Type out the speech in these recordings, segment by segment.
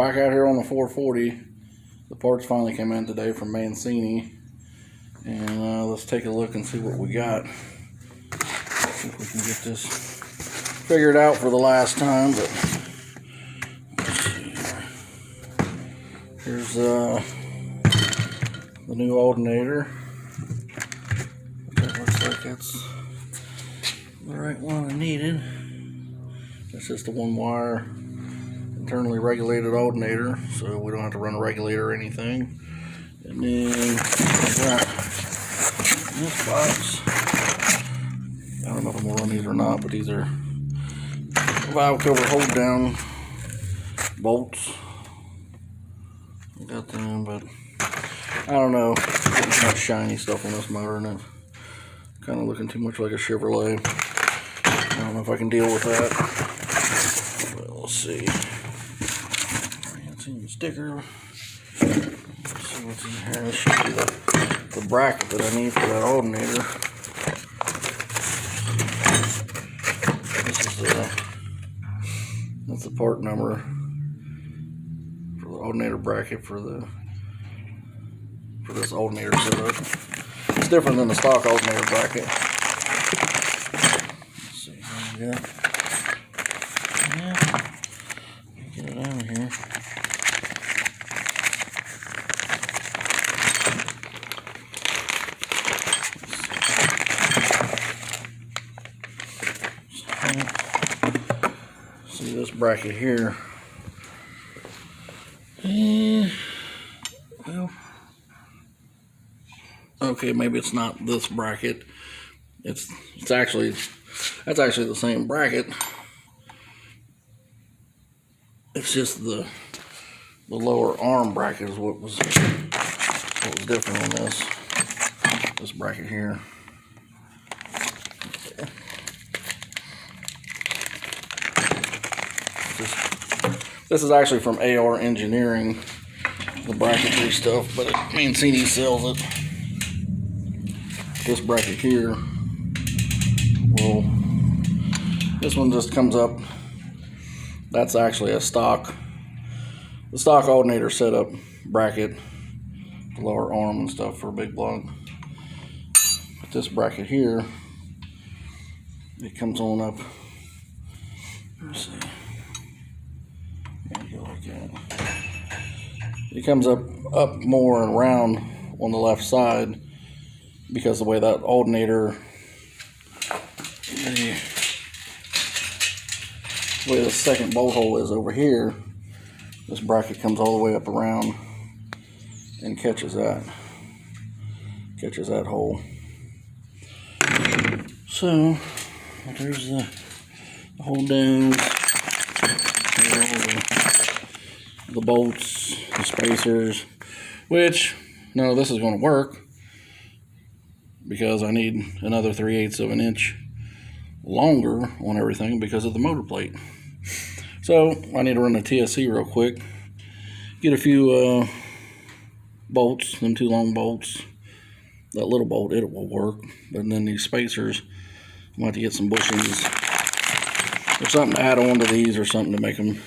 back out here on the 440. The parts finally came in today from Mancini. And let's take a look and see what we got. See if we can get this figured out for the last time. But let's see here. Here's the new alternator. That looks like it's the right one I needed. It's just a one wire internally regulated alternator, so we don't have to run a regulator or anything. And then got this box. I don't know if I'm gonna run these or not, but these are valve cover hold down bolts. I got them, but I don't know. There's much shiny stuff on this motor, and it's kind of looking too much like a Chevrolet. I don't know if I can deal with that. But let's see. It's in the sticker. Let's see what's in here. This should be the bracket that I need for that alternator. This is that's the part number for the alternator bracket for this alternator setup. It's different than the stock alternator bracket. Let's see what we got. Yeah, get it out of here. See this bracket here. Well, okay, maybe it's not this bracket. That's actually the same bracket. It's just the lower arm bracket is what was different on this bracket here. This is actually from AR Engineering, the bracketry stuff, but Mancini sells it. This bracket here, well, this one just comes up. That's actually the stock alternator setup bracket, the lower arm and stuff for a big block. But this bracket here, it comes on up. Let's see. It comes up more and round on the left side because the way that alternator, the way the second bolt hole is over here, this bracket comes all the way up around and catches that hole. So there's the hold downs, the bolts, the spacers, which none of this is going to work because I need another 3/8 of an inch longer on everything because of the motor plate. So I need to run the TSC real quick, get a few bolts, them two long bolts. That little bolt, it will work, but then these spacers, I'm going to have to get some bushings or something to add on to these, or something to make them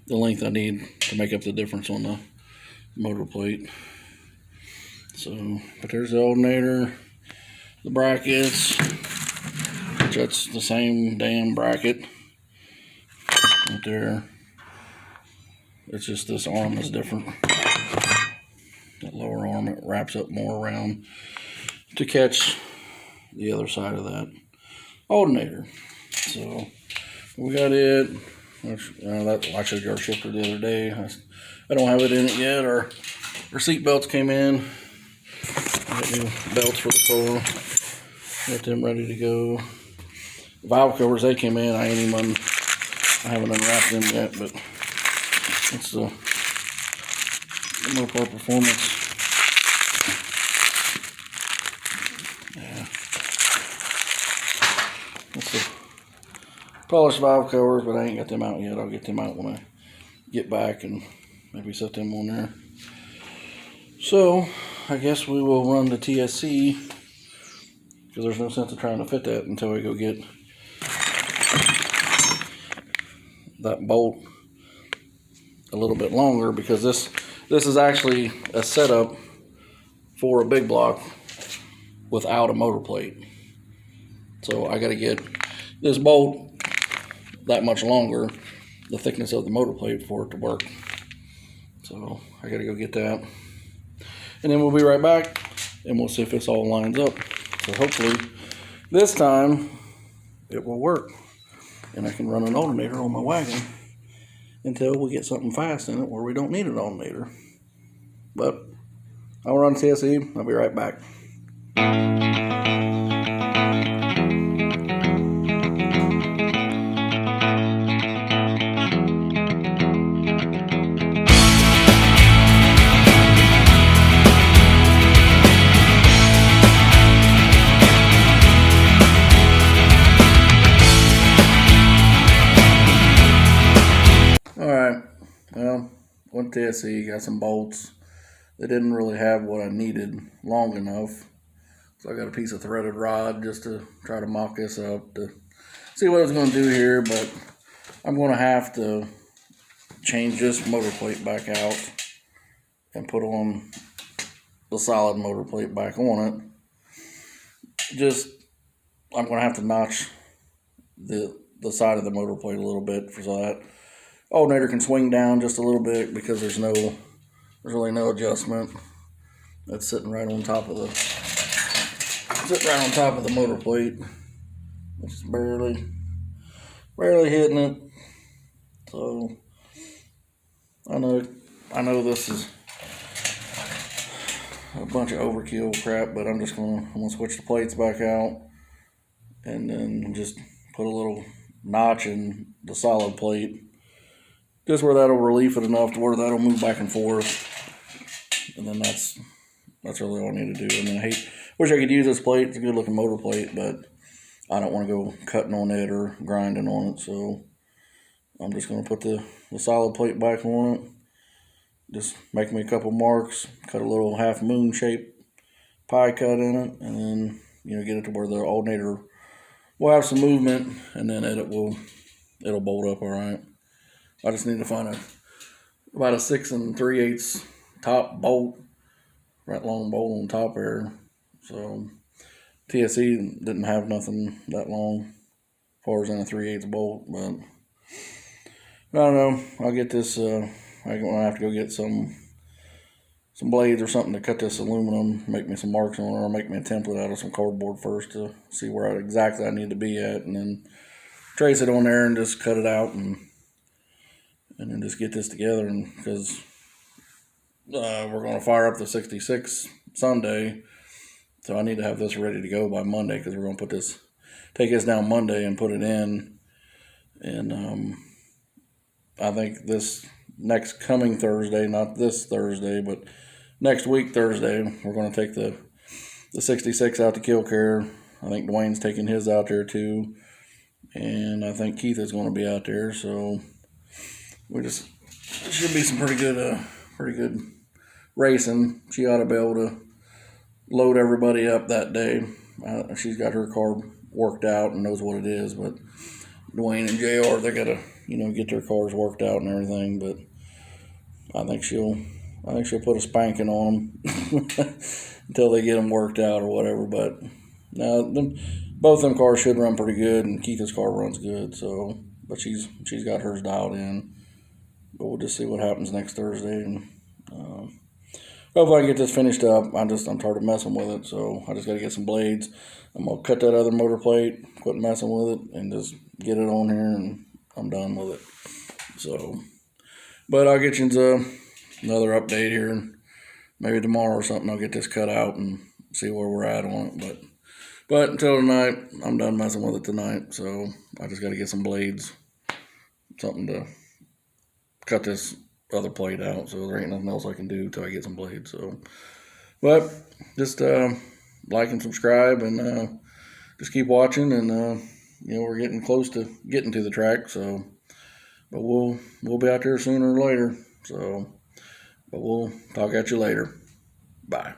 the length I need to make up the difference on the motor plate. So, but there's the alternator, the brackets, which that's the same damn bracket right there. It's just this arm is different. That lower arm, it wraps up more around to catch the other side of that alternator. So we got it. That actually got shipped the other day. I don't have it in it yet. Our seat belts came in. I got new belts for the car. Got them ready to go. The valve covers, they came in. I haven't unwrapped them yet, but it's the Mopar Performance. Yeah. That's the polished valve covers, but I ain't got them out yet. I'll get them out when I get back and maybe set them on there. So I guess we will run the TSC because there's no sense of trying to fit that until we go get that bolt a little bit longer because this is actually a setup for a big block without a motor plate. So I got to get this bolt that much longer, the thickness of the motor plate, for it to work. So I got to go get that, and then we'll be right back and we'll see if this all lines up. So hopefully this time it will work and I can run an alternator on my wagon until we get something fast in it where we don't need an alternator. But I'll run TSE. I'll be right back. Alright, well, went to TSE, got some bolts. They didn't really have what I needed long enough. So I got a piece of threaded rod just to try to mock this up to see what I was going to do here. But I'm going to have to change this motor plate back out and put on the solid motor plate back on it. I'm going to have to notch the side of the motor plate a little bit so that alternator can swing down just a little bit, because there's really no adjustment. That's sitting right on top of the motor plate. It's just barely hitting it. So I know this is a bunch of overkill crap, but I'm gonna switch the plates back out and then just put a little notch in the solid plate, just where that'll relieve it enough to where that'll move back and forth. And then that's really all I need to do. And then wish I could use this plate. It's a good looking motor plate, but I don't want to go cutting on it or grinding on it. So I'm just going to put the solid plate back on it. Just make me a couple marks, cut a little half moon shaped pie cut in it, and then get it to where the alternator will have some movement, and then it'll bolt up all right. I just need to find about a 6 3/8 top bolt, right long bolt on top there. So TSE didn't have nothing that long as far as in a 3/8 bolt, but I don't know. I'll get this. I'm gonna have to go get some blades or something to cut this aluminum, make me some marks on it, or make me a template out of some cardboard first to see where exactly I need to be at, and then trace it on there and just cut it out and then just get this together. And because we're going to fire up the 66 Sunday, so I need to have this ready to go by Monday, because we're going to take this down Monday and put it in. And I think this next coming Thursday, not this Thursday, but next week Thursday, we're going to take the 66 out to Kill Care. I think Dwayne's taking his out there too, and I think Keith is going to be out there. So it should be some pretty good racing. She ought to be able to load everybody up that day. She's got her car worked out and knows what it is, but Dwayne and JR, they gotta get their cars worked out and everything. But I think she'll put a spanking on them until they get them worked out or whatever. But now both them cars should run pretty good, and Keith's car runs good. So, but she's got hers dialed in. But we'll just see what happens next Thursday, and hopefully I can get this finished up. I'm tired of messing with it, so I just got to get some blades. I'm gonna cut that other motor plate, quit messing with it, and just get it on here, and I'm done with it. So, but I'll get you into another update here, maybe tomorrow or something. I'll get this cut out and see where we're at on it. But until tonight, I'm done messing with it tonight. So I just got to get some blades, something to cut this other plate out. So there ain't nothing else I can do till I get some blades. So, but just like and subscribe, and just keep watching. And we're getting close to getting to the track. So, but we'll be out there sooner or later. So, but we'll talk at you later. Bye.